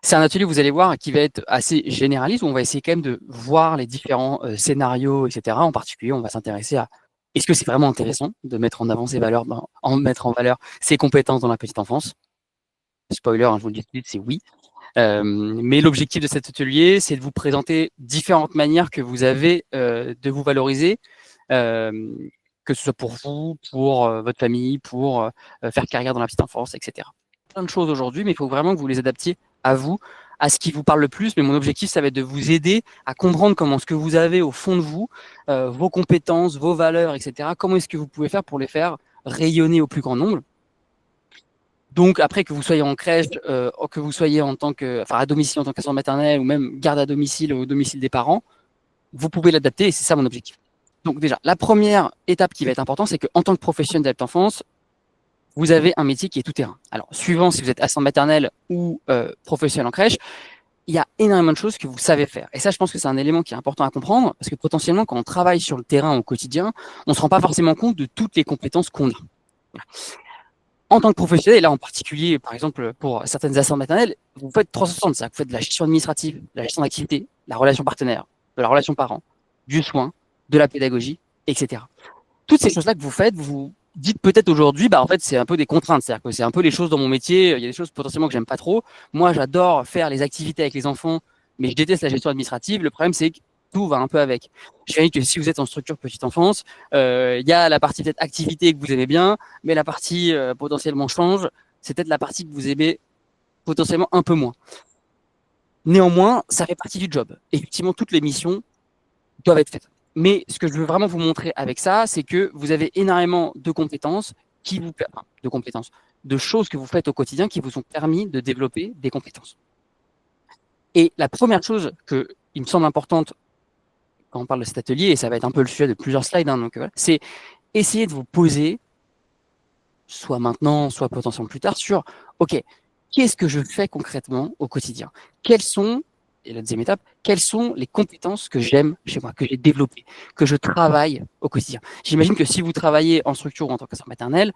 C'est un atelier, vous allez voir, qui va être assez généraliste, où on va essayer quand même de voir les différents scénarios, etc. En particulier, on va s'intéresser à est-ce que c'est vraiment intéressant de mettre en avant ces valeurs, mettre en valeur ses compétences dans la petite enfance. Spoiler, hein, je vous le dis tout de suite, c'est oui. Mais l'objectif de cet atelier, c'est de vous présenter différentes manières que vous avez de vous valoriser, que ce soit pour vous, pour votre famille, pour faire carrière dans la petite enfance, etc. Plein de choses aujourd'hui, mais il faut vraiment que vous les adaptiez à vous, à ce qui vous parle le plus. Mais mon objectif, ça va être de vous aider à comprendre comment ce que vous avez au fond de vous, vos compétences, vos valeurs, etc. Comment est-ce que vous pouvez faire pour les faire rayonner au plus grand nombre. Donc après, que vous soyez en crèche, que vous soyez à domicile en tant qu'assistant maternelle ou même garde à domicile au domicile des parents, vous pouvez l'adapter et c'est ça mon objectif. Donc déjà, la première étape qui va être importante, c'est qu'en tant que professionnel de la petite enfance, vous avez un métier qui est tout terrain. Alors, suivant si vous êtes assistant maternelle ou professionnel en crèche, il y a énormément de choses que vous savez faire. Et ça, je pense que c'est un élément qui est important à comprendre parce que potentiellement, quand on travaille sur le terrain au quotidien, on ne se rend pas forcément compte de toutes les compétences qu'on a. Voilà. En tant que professionnel, et là en particulier, par exemple, pour certaines assistantes maternelles, vous faites 360, c'est-à-dire que vous faites de la gestion administrative, de la gestion d'activité, la relation partenaire, de la relation parent, du soin, de la pédagogie, etc. Toutes ces choses-là que vous faites, vous dites peut-être aujourd'hui, en fait, c'est un peu des contraintes, c'est-à-dire que c'est un peu les choses dans mon métier, il y a des choses potentiellement que j'aime pas trop. Moi, j'adore faire les activités avec les enfants, mais je déteste la gestion administrative. Le problème, c'est que tout va un peu avec. Je dirais que si vous êtes en structure petite enfance, il y a la partie peut-être activité que vous aimez bien, mais la partie potentiellement change, c'est peut-être la partie que vous aimez potentiellement un peu moins. Néanmoins, ça fait partie du job. Effectivement, toutes les missions doivent être faites. Mais ce que je veux vraiment vous montrer avec ça, c'est que vous avez énormément de compétences de choses que vous faites au quotidien qui vous ont permis de développer des compétences. Et la première chose il me semble importante quand on parle de cet atelier, et ça va être un peu le sujet de plusieurs slides, hein, donc voilà, c'est essayer de vous poser, soit maintenant, soit potentiellement plus tard, sur OK, qu'est-ce que je fais concrètement au quotidien? Quelles sont, et la deuxième étape, quelles sont les compétences que j'aime chez moi, que j'ai développées, que je travaille au quotidien? J'imagine que si vous travaillez en structure ou en tant qu'assistant maternelle,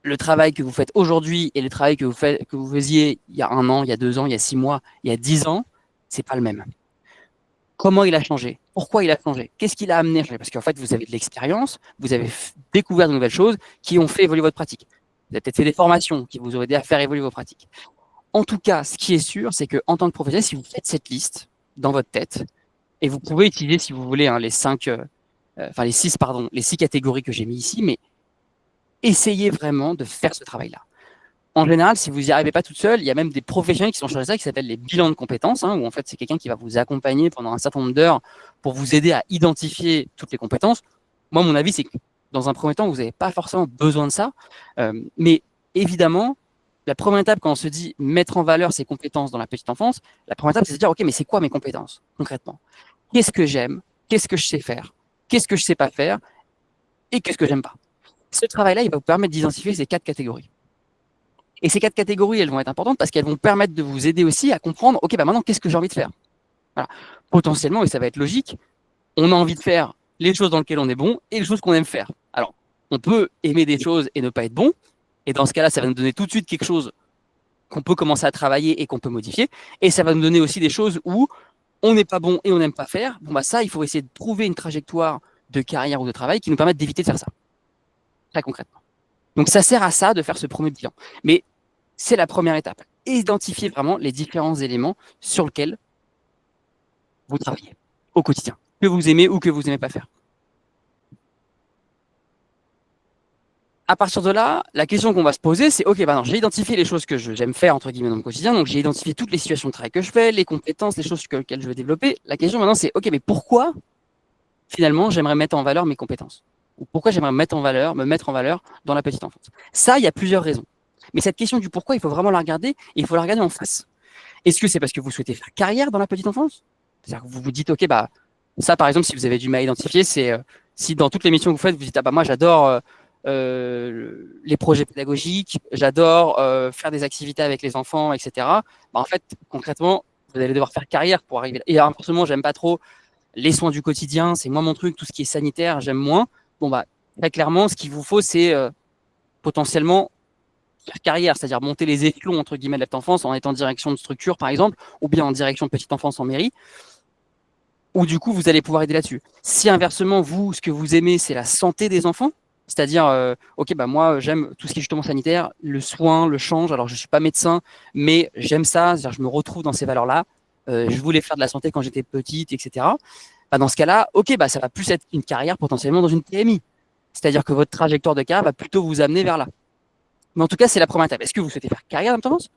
le travail que vous faites aujourd'hui et le travail que vous faisiez il y a 1 an, il y a 2 ans, il y a 6 mois, il y a 10 ans, c'est pas le même. Comment il a changé? Pourquoi il a changé? Qu'est-ce qu'il a amené à changer? Parce qu'en fait, vous avez de l'expérience, vous avez découvert de nouvelles choses qui ont fait évoluer votre pratique. Vous avez peut-être fait des formations qui vous ont aidé à faire évoluer vos pratiques. En tout cas, ce qui est sûr, c'est qu'en tant que professionnel, si vous faites cette liste dans votre tête, et vous pouvez utiliser, si vous voulez, les 6 catégories que j'ai mis ici, mais essayez vraiment de faire ce travail-là. En général, si vous n'y arrivez pas toute seule, il y a même des professionnels qui sont chargés de ça, qui s'appellent les bilans de compétences, où en fait, c'est quelqu'un qui va vous accompagner pendant un certain nombre d'heures pour vous aider à identifier toutes les compétences. Moi, mon avis, c'est que dans un premier temps, vous n'avez pas forcément besoin de ça. Mais évidemment, la première étape, quand on se dit mettre en valeur ses compétences dans la petite enfance, la première étape, c'est de se dire, OK, mais c'est quoi mes compétences, concrètement? Qu'est-ce que j'aime? Qu'est-ce que je sais faire? Qu'est-ce que je ne sais pas faire? Et qu'est-ce que j'aime pas? Ce travail-là, il va vous permettre d'identifier ces 4 catégories. Et ces 4 catégories, elles vont être importantes parce qu'elles vont permettre de vous aider aussi à comprendre, OK, maintenant, qu'est-ce que j'ai envie de faire? Voilà. Potentiellement, et ça va être logique, on a envie de faire les choses dans lesquelles on est bon et les choses qu'on aime faire. Alors, on peut aimer des choses et ne pas être bon. Et dans ce cas-là, ça va nous donner tout de suite quelque chose qu'on peut commencer à travailler et qu'on peut modifier. Et ça va nous donner aussi des choses où on n'est pas bon et on n'aime pas faire. Ça, il faut essayer de trouver une trajectoire de carrière ou de travail qui nous permette d'éviter de faire ça. Très concrètement. Donc, ça sert à ça de faire ce premier bilan. Mais c'est la première étape. Identifier vraiment les différents éléments sur lesquels vous travaillez au quotidien, que vous aimez ou que vous n'aimez pas faire. À partir de là, la question qu'on va se poser, c'est OK, j'ai identifié les choses que j'aime faire, entre guillemets, dans mon quotidien. Donc, j'ai identifié toutes les situations de travail que je fais, les compétences, les choses sur lesquelles je veux développer. La question maintenant, c'est OK, mais pourquoi, finalement, j'aimerais mettre en valeur mes compétences? Ou pourquoi j'aimerais me mettre en valeur dans la petite enfance? Ça, il y a plusieurs raisons. Mais cette question du pourquoi, il faut vraiment la regarder et il faut la regarder en face. Est-ce que c'est parce que vous souhaitez faire carrière dans la petite enfance? C'est-à-dire que vous vous dites, OK, ça, par exemple, si vous avez du mal à identifier, c'est si dans toutes les missions que vous faites, vous dites, moi, j'adore les projets pédagogiques, j'adore faire des activités avec les enfants, etc. En fait, concrètement, vous allez devoir faire carrière pour arriver là. Et forcément, j'aime pas trop les soins du quotidien, c'est moins mon truc, tout ce qui est sanitaire, j'aime moins. Très clairement, ce qu'il vous faut, c'est potentiellement faire carrière, c'est-à-dire monter les échelons entre guillemets de la petite enfance en étant direction de structure par exemple, ou bien en direction de petite enfance en mairie, où du coup vous allez pouvoir aider là-dessus. Si inversement vous, ce que vous aimez, c'est la santé des enfants, c'est-à-dire, ok, bah moi j'aime tout ce qui est justement sanitaire, le soin, le change. Alors je suis pas médecin, mais j'aime ça, c'est-à-dire je me retrouve dans ces valeurs-là. Je voulais faire de la santé quand j'étais petite, etc. Bah, dans ce cas-là, ok, bah ça va plus être une carrière potentiellement dans une PMI. C'est-à-dire que votre trajectoire de carrière va plutôt vous amener vers là. Mais en tout cas, c'est la première étape. Est-ce que vous souhaitez faire carrière dans l'enfance?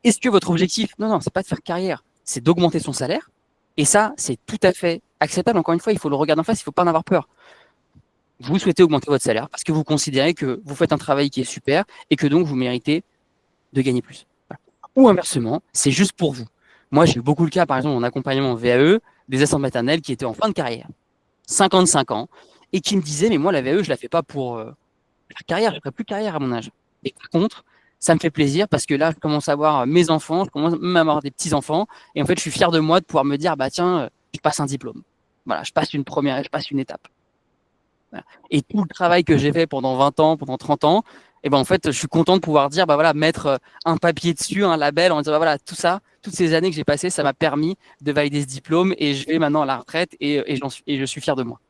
Est-ce que votre objectif, non, non, c'est pas de faire carrière, c'est d'augmenter son salaire. Et ça, c'est tout à fait acceptable. Encore une fois, il faut le regarder en face, il ne faut pas en avoir peur. Vous souhaitez augmenter votre salaire parce que vous considérez que vous faites un travail qui est super et que donc vous méritez de gagner plus. Voilà. Ou inversement, c'est juste pour vous. Moi, j'ai eu beaucoup le cas, par exemple, en accompagnement VAE, des assistantes maternelles qui étaient en fin de carrière, 55 ans, et qui me disaient, mais moi, la VAE, je la fais pas pour faire carrière, je ne ferai plus carrière à mon âge. Et par contre, ça me fait plaisir parce que là, je commence à voir mes enfants, je commence même à avoir des petits-enfants, et en fait, je suis fier de moi de pouvoir me dire, bah tiens, je passe un diplôme. Voilà, je passe je passe une étape. Voilà. Et tout le travail que j'ai fait pendant 20 ans, pendant 30 ans, et ben en fait, je suis content de pouvoir dire, bah voilà, mettre un papier dessus, un label, en disant, bah voilà, tout ça, toutes ces années que j'ai passées, ça m'a permis de valider ce diplôme et je vais maintenant à la retraite et je suis fier de moi.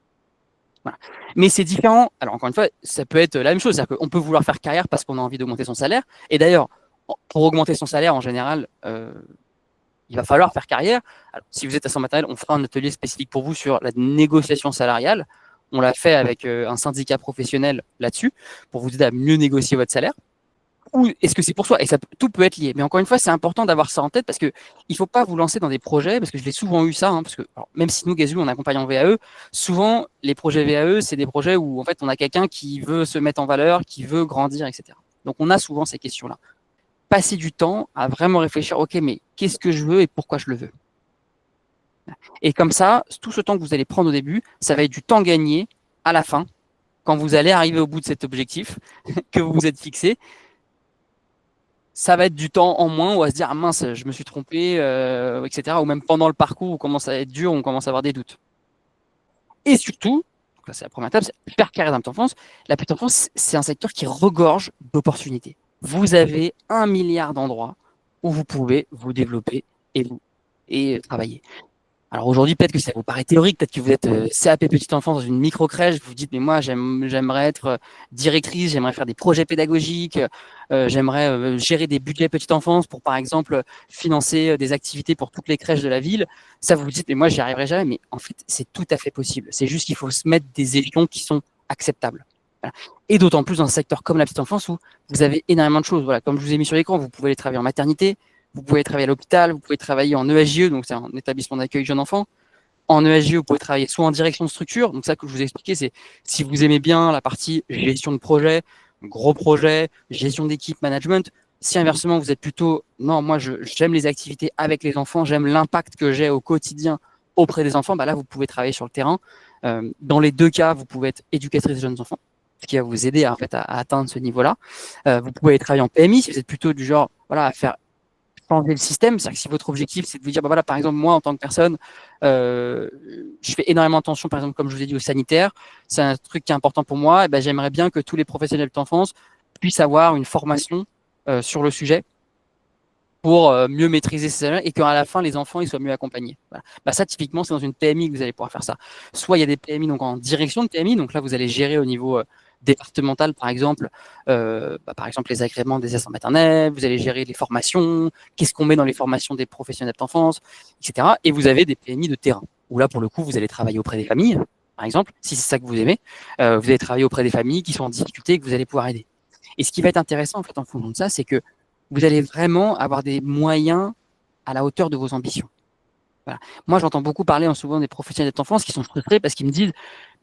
Voilà. Mais c'est différent. Alors, encore une fois, ça peut être la même chose. C'est-à-dire qu'on peut vouloir faire carrière parce qu'on a envie d'augmenter son salaire. Et d'ailleurs, pour augmenter son salaire, en général, il va falloir faire carrière. Alors, si vous êtes assistant maternel, on fera un atelier spécifique pour vous sur la négociation salariale. On l'a fait avec un syndicat professionnel là-dessus pour vous aider à mieux négocier votre salaire. Ou est-ce que c'est pour soi? Et ça, tout peut être lié. Mais encore une fois, c'est important d'avoir ça en tête parce que il faut pas vous lancer dans des projets, parce que je l'ai souvent eu ça, hein, parce que alors, même si nous, Gazou, on accompagne en VAE, souvent, les projets VAE, c'est des projets où en fait, on a quelqu'un qui veut se mettre en valeur, qui veut grandir, etc. Donc, on a souvent ces questions-là. Passer du temps à vraiment réfléchir, ok, mais qu'est-ce que je veux et pourquoi je le veux? Et comme ça, tout ce temps que vous allez prendre au début, ça va être du temps gagné à la fin, quand vous allez arriver au bout de cet objectif que vous vous êtes fixé. Ça va être du temps en moins ou à se dire ah mince, je me suis trompé, etc. Ou même pendant le parcours, on commence à être dur, on commence à avoir des doutes. Et surtout, donc là c'est la première étape, c'est faire carrière dans la petite enfance. La petite enfance, c'est un secteur qui regorge d'opportunités. Vous avez 1 milliard d'endroits où vous pouvez vous développer et travailler. Alors aujourd'hui, peut-être que ça vous paraît théorique, peut-être que vous êtes CAP petite enfance dans une micro-crèche, vous vous dites, mais moi, j'aimerais être directrice, j'aimerais faire des projets pédagogiques, j'aimerais gérer des budgets petite enfance pour, par exemple, financer des activités pour toutes les crèches de la ville. Ça, vous vous dites, mais moi, j'y arriverai jamais. Mais en fait, c'est tout à fait possible. C'est juste qu'il faut se mettre des échelons qui sont acceptables. Voilà. Et d'autant plus dans un secteur comme la petite enfance où vous avez énormément de choses. Voilà, comme je vous ai mis sur l'écran, vous pouvez aller travailler en maternité, vous pouvez travailler à l'hôpital, vous pouvez travailler en EAJE, donc c'est un établissement d'accueil jeune enfant. En EAJE, vous pouvez travailler soit en direction de structure, donc ça que je vous ai expliqué, c'est si vous aimez bien la partie gestion de projet, gros projet, gestion d'équipe, management. Si inversement, vous êtes plutôt, non, moi j'aime les activités avec les enfants, j'aime l'impact que j'ai au quotidien auprès des enfants, bah là, vous pouvez travailler sur le terrain. Dans les deux cas, vous pouvez être éducatrice de jeunes enfants, ce qui va vous aider en fait, à atteindre ce niveau-là. Vous pouvez travailler en PMI si vous êtes plutôt du genre voilà, à faire changer le système. C'est-à-dire que si votre objectif, c'est de vous dire, bah voilà, par exemple, moi, en tant que personne, je fais énormément attention, par exemple, comme je vous ai dit, au sanitaire. C'est un truc qui est important pour moi. Et ben, j'aimerais bien que tous les professionnels d'enfance puissent avoir une formation sur le sujet pour mieux maîtriser ces sujets et qu'à la fin, les enfants ils soient mieux accompagnés. Voilà. Bah, ça, typiquement, c'est dans une PMI que vous allez pouvoir faire ça. Soit il y a des PMI donc en direction de PMI, donc là, vous allez gérer au niveau départemental, par exemple, les agréments des assistants maternels, vous allez gérer les formations, qu'est-ce qu'on met dans les formations des professionnels d'enfance, etc. Et vous avez des PMI de terrain, où là, pour le coup, vous allez travailler auprès des familles, par exemple, si c'est ça que vous aimez, vous allez travailler auprès des familles qui sont en difficulté et que vous allez pouvoir aider. Et ce qui va être intéressant, en fait, en fonction de ça, c'est que vous allez vraiment avoir des moyens à la hauteur de vos ambitions. Voilà. Moi, j'entends beaucoup parler en souvent des professionnels d'enfance qui sont frustrés parce qu'ils me disent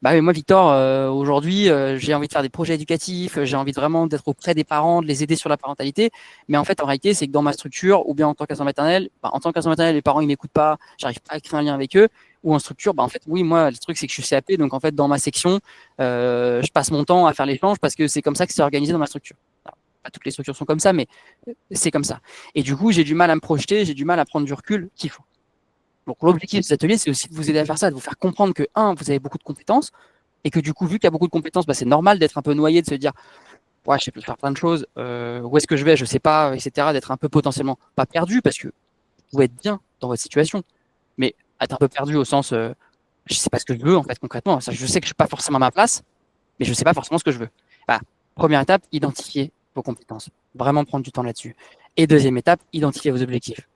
bah oui, moi, Victor, aujourd'hui, j'ai envie de faire des projets éducatifs, j'ai envie de vraiment d'être auprès des parents, de les aider sur la parentalité. Mais en fait, en réalité, c'est que dans ma structure, ou bien en tant qu'assistant maternel, en tant qu'assistant maternel, les parents, ils m'écoutent pas, j'arrive pas à créer un lien avec eux. Ou en structure, en fait, oui, moi, le truc, c'est que je suis CAP, donc en fait, dans ma section, je passe mon temps à faire l'échange parce que c'est comme ça que c'est organisé dans ma structure. Alors, pas toutes les structures sont comme ça, mais c'est comme ça. Et du coup, j'ai du mal à me projeter, j'ai du mal à prendre du recul qu'il faut. Donc l'objectif de cet atelier, c'est aussi de vous aider à faire ça, de vous faire comprendre que, vous avez beaucoup de compétences, et que du coup, vu qu'il y a beaucoup de compétences, c'est normal d'être un peu noyé, de se dire, ouais, je sais faire plein de choses, où est-ce que je vais, je sais pas, etc. D'être un peu potentiellement pas perdu parce que vous pouvez être bien dans votre situation, mais être un peu perdu au sens, je sais pas ce que je veux en fait concrètement. Ça, je sais que je suis pas forcément à ma place, mais je sais pas forcément ce que je veux. Bah, première étape, identifier vos compétences, vraiment prendre du temps là-dessus. Et deuxième étape, identifier vos objectifs.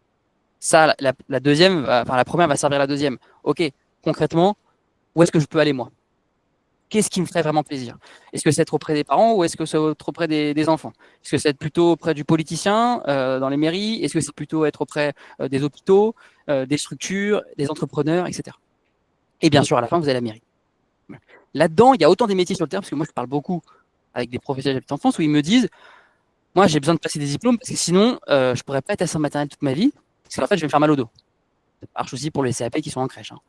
Ça, la deuxième, enfin la première va servir à la deuxième. Ok, concrètement, où est-ce que je peux aller moi? Qu'est-ce qui me ferait vraiment plaisir? Est-ce que c'est être auprès des parents ou est-ce que c'est être auprès des enfants? Est-ce que c'est être plutôt auprès du politicien dans les mairies? Est-ce que c'est plutôt être auprès des hôpitaux, des structures, des entrepreneurs, etc. Et bien sûr, à la fin, vous avez la mairie. Là-dedans, il y a autant des métiers sur le terrain, parce que moi, je parle beaucoup avec des professionnels de la petite enfance où ils me disent, moi, j'ai besoin de passer des diplômes parce que sinon, je pourrais pas être assistant maternelle toute ma vie, parce qu'en fait, je vais me faire mal au dos. Ça marche aussi pour les CAP qui sont en crèche, hein.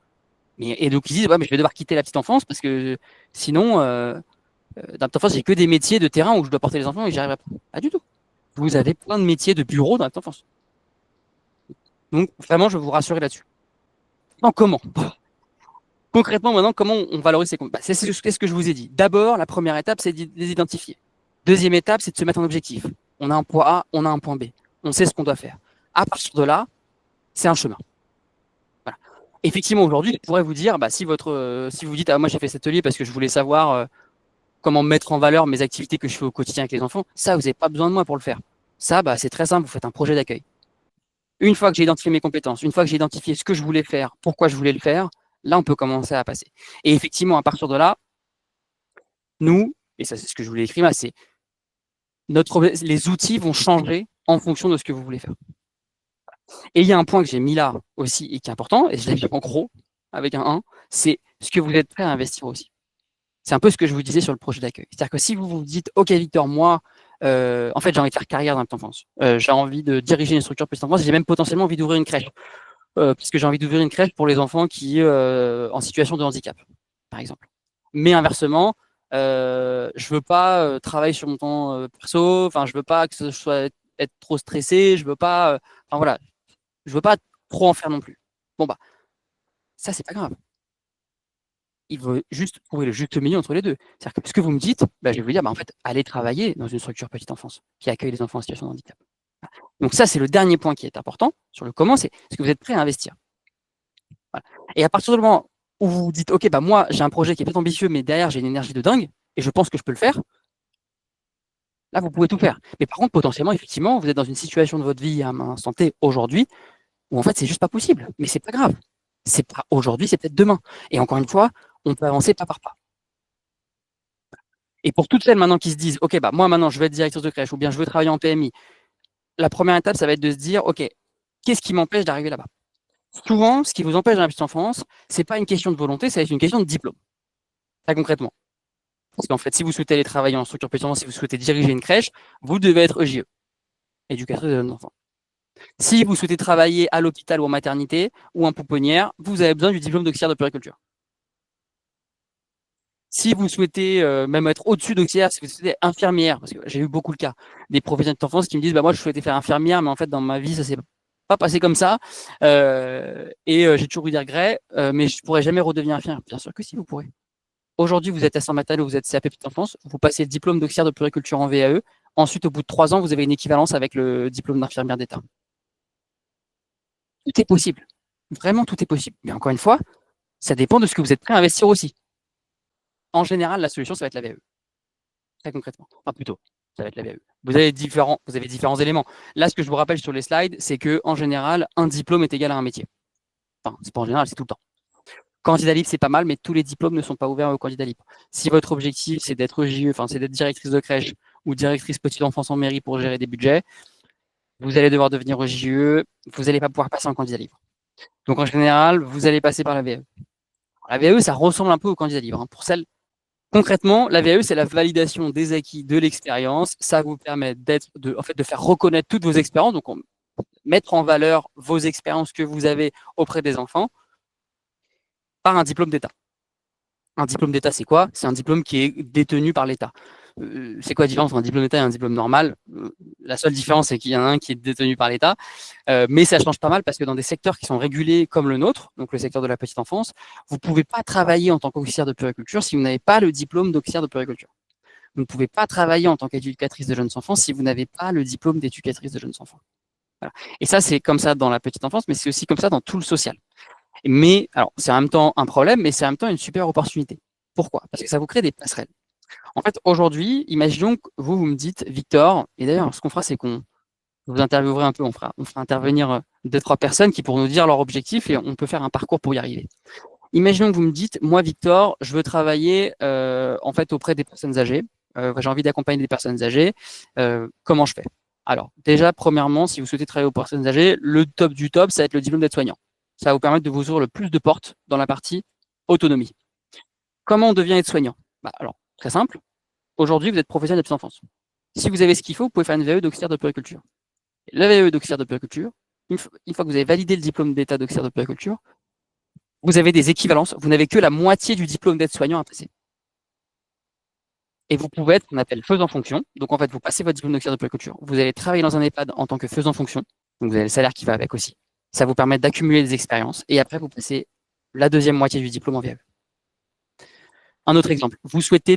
Et donc, ils disent, ouais, mais je vais devoir quitter la petite enfance parce que sinon, dans la petite enfance, j'ai que des métiers de terrain où je dois porter les enfants et j'y arriverai pas. Pas du tout. Vous avez plein de métiers de bureau dans la petite enfance. Donc, vraiment, je vais vous rassurer là-dessus. Non, comment? Concrètement, maintenant, comment on valorise ces comptes? Bah, c'est ce que je vous ai dit. D'abord, la première étape, c'est de les identifier. Deuxième étape, c'est de se mettre un objectif. On a un point A, on a un point B. On sait ce qu'on doit faire. À partir de là, c'est un chemin. Voilà. Effectivement, aujourd'hui, je pourrais vous dire, bah, si vous dites, ah, moi j'ai fait cet atelier parce que je voulais savoir comment mettre en valeur mes activités que je fais au quotidien avec les enfants, ça, vous n'avez pas besoin de moi pour le faire. Ça, bah, c'est très simple, vous faites un projet d'accueil. Une fois que j'ai identifié mes compétences, une fois que j'ai identifié ce que je voulais faire, pourquoi je voulais le faire, là, on peut commencer à passer. Et effectivement, à partir de là, nous, et ça c'est ce que je voulais écrire, c'est les outils vont changer en fonction de ce que vous voulez faire. Et il y a un point que j'ai mis là aussi et qui est important, et je l'ai mis en gros avec un 1, c'est ce que vous êtes prêt à investir aussi. C'est un peu ce que je vous disais sur le projet d'accueil. C'est-à-dire que si vous vous dites, OK Victor, moi, en fait j'ai envie de faire carrière dans la petite enfance, j'ai envie de diriger une structure petite enfance, j'ai même potentiellement envie d'ouvrir une crèche, puisque j'ai envie d'ouvrir une crèche pour les enfants qui en situation de handicap, par exemple. Mais inversement, je veux pas travailler sur mon temps perso, enfin je veux pas que ce soit être trop stressé, je veux pas, enfin voilà, je veux pas trop en faire non plus. Bon bah ça c'est pas grave. Il faut juste trouver le juste milieu entre les deux. C'est-à-dire que ce que vous me dites, bah, je vais vous dire, bah, en fait, allez travailler dans une structure petite enfance qui accueille les enfants en situation de handicap. Donc ça, c'est le dernier point qui est important sur le comment, c'est ce que vous êtes prêt à investir. Voilà. Et à partir du moment où vous vous dites, OK, bah moi, j'ai un projet qui est peut-être ambitieux, mais derrière, j'ai une énergie de dingue, et je pense que je peux le faire, là, vous pouvez tout faire. Mais par contre, potentiellement, effectivement, vous êtes dans une situation de votre vie à un instant T aujourd'hui où en fait, c'est juste pas possible. Mais c'est pas grave. C'est pas aujourd'hui, c'est peut-être demain. Et encore une fois, on peut avancer pas par pas. Et pour toutes celles maintenant qui se disent, OK, bah moi maintenant je veux être directrice de crèche ou bien je veux travailler en PMI, la première étape, ça va être de se dire, OK, qu'est-ce qui m'empêche d'arriver là-bas? Souvent, ce qui vous empêche dans la petite enfance, c'est pas une question de volonté, ça va être une question de diplôme. Très concrètement. Parce qu'en fait, si vous souhaitez aller travailler en structure petite enfance, si vous souhaitez diriger une crèche, vous devez être EJE, éducatrice de jeunes enfants. Si vous souhaitez travailler à l'hôpital ou en maternité ou en pouponnière, vous avez besoin du diplôme d'auxiliaire de puériculture. Si vous souhaitez même être au-dessus d'auxiliaire, si vous souhaitez infirmière, parce que j'ai eu beaucoup le cas, des professionnels d'enfance qui me disent, bah moi je souhaitais faire infirmière, mais en fait dans ma vie ça s'est pas passé comme ça, j'ai toujours eu des regrets, mais je pourrais jamais redevenir infirmière. Bien sûr que si, vous pourrez. Aujourd'hui, vous êtes assistant maternel ou vous êtes CAP petite enfance, vous passez le diplôme d'auxiliaire de puériculture en VAE. Ensuite, au bout de 3 ans, vous avez une équivalence avec le diplôme d'infirmière d'État. Tout est possible. Vraiment, tout est possible. Mais encore une fois, ça dépend de ce que vous êtes prêt à investir aussi. En général, la solution, ça va être la VAE. Très concrètement. Enfin, plutôt, ça va être la VAE. Vous avez différents éléments. Là, ce que je vous rappelle sur les slides, c'est que en général, un diplôme est égal à un métier. Enfin, c'est pas en général, c'est tout le temps. Candidat libre, c'est pas mal, mais tous les diplômes ne sont pas ouverts aux candidats libres. Si votre objectif, c'est d'être EJE, enfin, c'est d'être directrice de crèche ou directrice petite enfance en mairie pour gérer des budgets, vous allez devoir devenir EJE, vous n'allez pas pouvoir passer en candidat libre. Donc, en général, vous allez passer par la VAE. La VAE, ça ressemble un peu au candidat libre. Hein. Pour celle Concrètement, la VAE, c'est la validation des acquis de l'expérience. Ça vous permet de faire reconnaître toutes vos expériences, donc mettre en valeur vos expériences que vous avez auprès des enfants par un diplôme d'État. Un diplôme d'État, c'est quoi? C'est un diplôme qui est détenu par l'État. C'est quoi la différence entre un diplôme d'État et un diplôme normal? La seule différence, c'est qu'il y en a un qui est détenu par l'État, mais ça change pas mal parce que dans des secteurs qui sont régulés comme le nôtre, donc le secteur de la petite enfance, vous ne pouvez pas travailler en tant qu'officier de puériculture si vous n'avez pas le diplôme d'officier de puériculture. Vous ne pouvez pas travailler en tant qu'éducatrice de jeunes enfants si vous n'avez pas le diplôme d'éducatrice de jeunes enfants. Voilà. Et ça, c'est comme ça dans la petite enfance, mais c'est aussi comme ça dans tout le social. Mais alors, c'est en même temps un problème, mais c'est en même temps une super opportunité. Pourquoi? Parce que ça vous crée des passerelles. En fait, aujourd'hui, imaginons que vous me dites, Victor, et d'ailleurs, ce qu'on fera, c'est qu'on vous interviewerez un peu, on fera intervenir 2-3 personnes qui pourront nous dire leur objectif et on peut faire un parcours pour y arriver. Imaginons que vous me dites, moi, Victor, je veux travailler en fait auprès des personnes âgées. J'ai envie d'accompagner des personnes âgées. Comment je fais? Alors, déjà, premièrement, si vous souhaitez travailler aux personnes âgées, le top du top, ça va être le diplôme d'aide-soignant. Ça va vous permettre de vous ouvrir le plus de portes dans la partie autonomie. Comment on devient aide-soignant? Alors, très simple. Aujourd'hui, vous êtes professionnel de petite enfance. Si vous avez ce qu'il faut, vous pouvez faire une VAE d'auxiliaire de puériculture. La VAE d'auxiliaire de puériculture, une fois que vous avez validé le diplôme d'état d'auxiliaire de puériculture, vous avez des équivalences. Vous n'avez que la moitié du diplôme d'aide-soignant à passer. Et vous pouvez être ce qu'on appelle faisant fonction. Donc, en fait, vous passez votre diplôme d'auxiliaire de puériculture. Vous allez travailler dans un EHPAD en tant que faisant fonction. Donc, vous avez le salaire qui va avec aussi. Ça vous permet d'accumuler des expériences. Et après, vous passez la deuxième moitié du diplôme en VAE. Un autre exemple. Vous souhaitez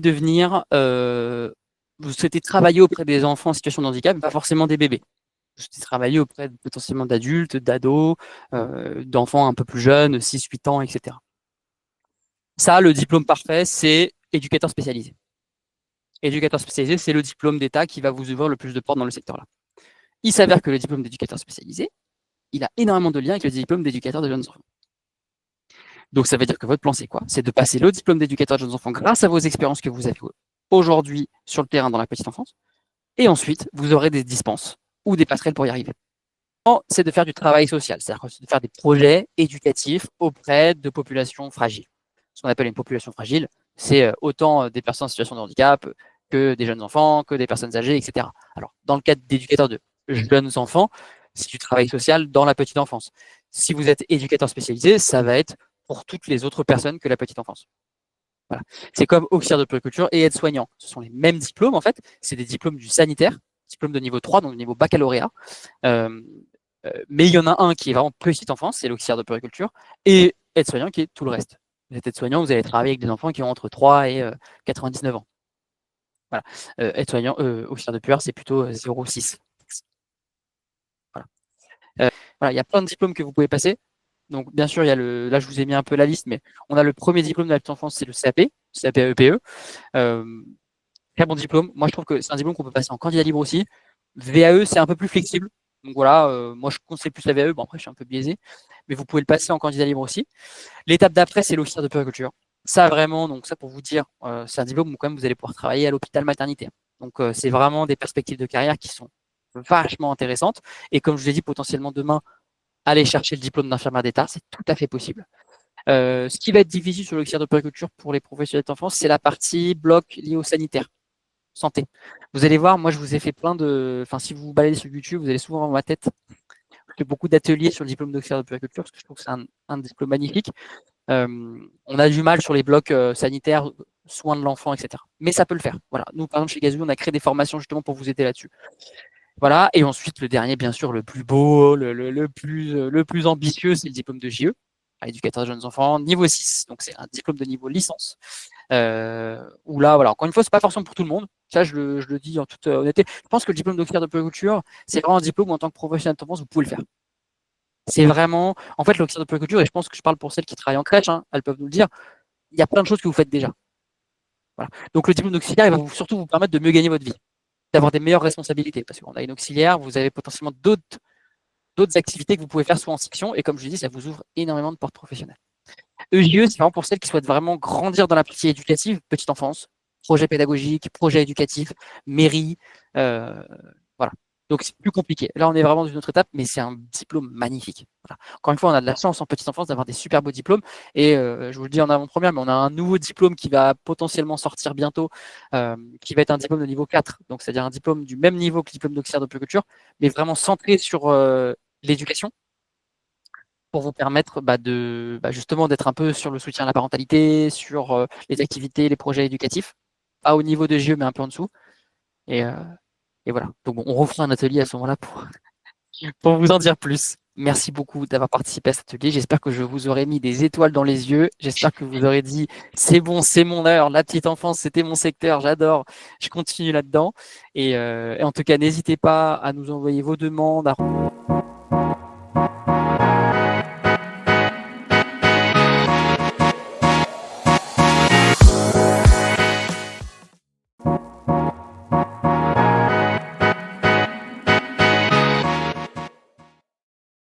vous souhaitez travailler auprès des enfants en situation de handicap, mais pas forcément des bébés. Vous souhaitez travailler auprès potentiellement d'adultes, d'ados, d'enfants un peu plus jeunes, 6-8 ans, etc. Ça, le diplôme parfait, c'est éducateur spécialisé. Éducateur spécialisé, c'est le diplôme d'État qui va vous ouvrir le plus de portes dans le secteur-là. Il s'avère que le diplôme d'éducateur spécialisé, il a énormément de liens avec le diplôme d'éducateur de jeunes enfants. Donc, ça veut dire que votre plan, c'est quoi? C'est de passer le diplôme d'éducateur de jeunes enfants grâce à vos expériences que vous avez aujourd'hui sur le terrain dans la petite enfance. Et ensuite, vous aurez des dispenses ou des passerelles pour y arriver. C'est de faire du travail social, c'est-à-dire de faire des projets éducatifs auprès de populations fragiles. Ce qu'on appelle une population fragile, c'est autant des personnes en situation de handicap que des jeunes enfants, que des personnes âgées, etc. Alors, dans le cadre d'éducateurs de jeunes enfants, c'est du travail social dans la petite enfance. Si vous êtes éducateur spécialisé, ça va être pour toutes les autres personnes que la petite enfance. Voilà. C'est comme auxiliaire de puériculture et aide-soignant. Ce sont les mêmes diplômes, en fait. C'est des diplômes du sanitaire, diplôme de niveau 3, donc de niveau baccalauréat. Mais il y en a un qui est vraiment petite enfance, c'est l'auxiliaire de puériculture, et aide-soignant qui est tout le reste. Vous êtes aide-soignant, vous allez travailler avec des enfants qui ont entre 3 et 99 ans. Voilà. Aide-soignant, auxiliaire de puère, c'est plutôt 0,6. Voilà. Voilà, il y a plein de diplômes que vous pouvez passer. Donc, bien sûr, il y a là, je vous ai mis un peu la liste, mais on a le premier diplôme de la petite enfance, c'est le CAP, CAP-EPE. Très bon diplôme. Moi, je trouve que c'est un diplôme qu'on peut passer en candidat libre aussi. VAE, c'est un peu plus flexible. Donc voilà, moi, je conseille plus la VAE. Bon, après, je suis un peu biaisé, mais vous pouvez le passer en candidat libre aussi. L'étape d'après, c'est l'officier de puériculture. Ça, vraiment, donc ça, pour vous dire, c'est un diplôme où quand même vous allez pouvoir travailler à l'hôpital maternité. Donc, c'est vraiment des perspectives de carrière qui sont vachement intéressantes. Et comme je vous ai dit, potentiellement demain, aller chercher le diplôme d'infirmière d'État, c'est tout à fait possible. Ce qui va être difficile sur l'officier de puériculture pour les professionnels d'enfance, c'est la partie bloc liée au sanitaire, santé. Vous allez voir, moi, je vous ai fait plein de... Enfin, si vous vous baladez sur YouTube, vous allez souvent voir ma tête. Je fais beaucoup d'ateliers sur le diplôme d'officier de puériculture parce que je trouve que c'est un diplôme magnifique. On a du mal sur les blocs sanitaires, soins de l'enfant, etc. Mais ça peut le faire. Voilà. Nous, par exemple, chez Gazou, on a créé des formations justement pour vous aider là-dessus. Voilà. Et ensuite, le dernier, bien sûr, le plus beau, le plus ambitieux, c'est le diplôme de JE, éducateur de jeunes enfants, niveau 6. Donc, c'est un diplôme de niveau licence. Où là, voilà, encore une fois, c'est pas forcément pour tout le monde. Ça, je le dis en toute honnêteté. Je pense que le diplôme d'officier de puériculture, c'est vraiment un diplôme où, en tant que professionnel d'enfance, vous pouvez le faire. C'est vraiment, en fait, l'officier de puériculture, et je pense que je parle pour celles qui travaillent en crèche, hein, elles peuvent nous le dire, il y a plein de choses que vous faites déjà. Voilà. Donc, le diplôme d'auxiliaire, il va surtout vous permettre de mieux gagner votre vie, d'avoir des meilleures responsabilités, parce qu'on a une auxiliaire, vous avez potentiellement d'autres activités que vous pouvez faire soit en section, et comme je l'ai dit, ça vous ouvre énormément de portes professionnelles. EJE, c'est vraiment pour celles qui souhaitent vraiment grandir dans la partie éducative, petite enfance, projet pédagogique, projet éducatif, mairie, voilà. Donc c'est plus compliqué. Là, on est vraiment dans une autre étape, mais c'est un diplôme magnifique. Voilà. Encore une fois, on a de la chance en petite enfance d'avoir des super beaux diplômes. Et je vous le dis en avant-première, mais on a un nouveau diplôme qui va potentiellement sortir bientôt, qui va être un diplôme de niveau 4. Donc c'est-à-dire un diplôme du même niveau que le diplôme d'auxiliaire de puériculture, mais vraiment centré sur l'éducation, pour vous permettre justement d'être un peu sur le soutien à la parentalité, sur les activités, les projets éducatifs, pas au niveau de JE, mais un peu en dessous. Et voilà. Donc bon, on refera un atelier à ce moment-là pour vous en dire plus. merci beaucoup d'avoir participé à cet atelier. J'espère que je vous aurai mis des étoiles dans les yeux. J'espère que vous aurez dit, c'est bon, c'est mon heure. La petite enfance, c'était mon secteur. J'adore. Je continue là-dedans. Et en tout cas, n'hésitez pas à nous envoyer vos demandes,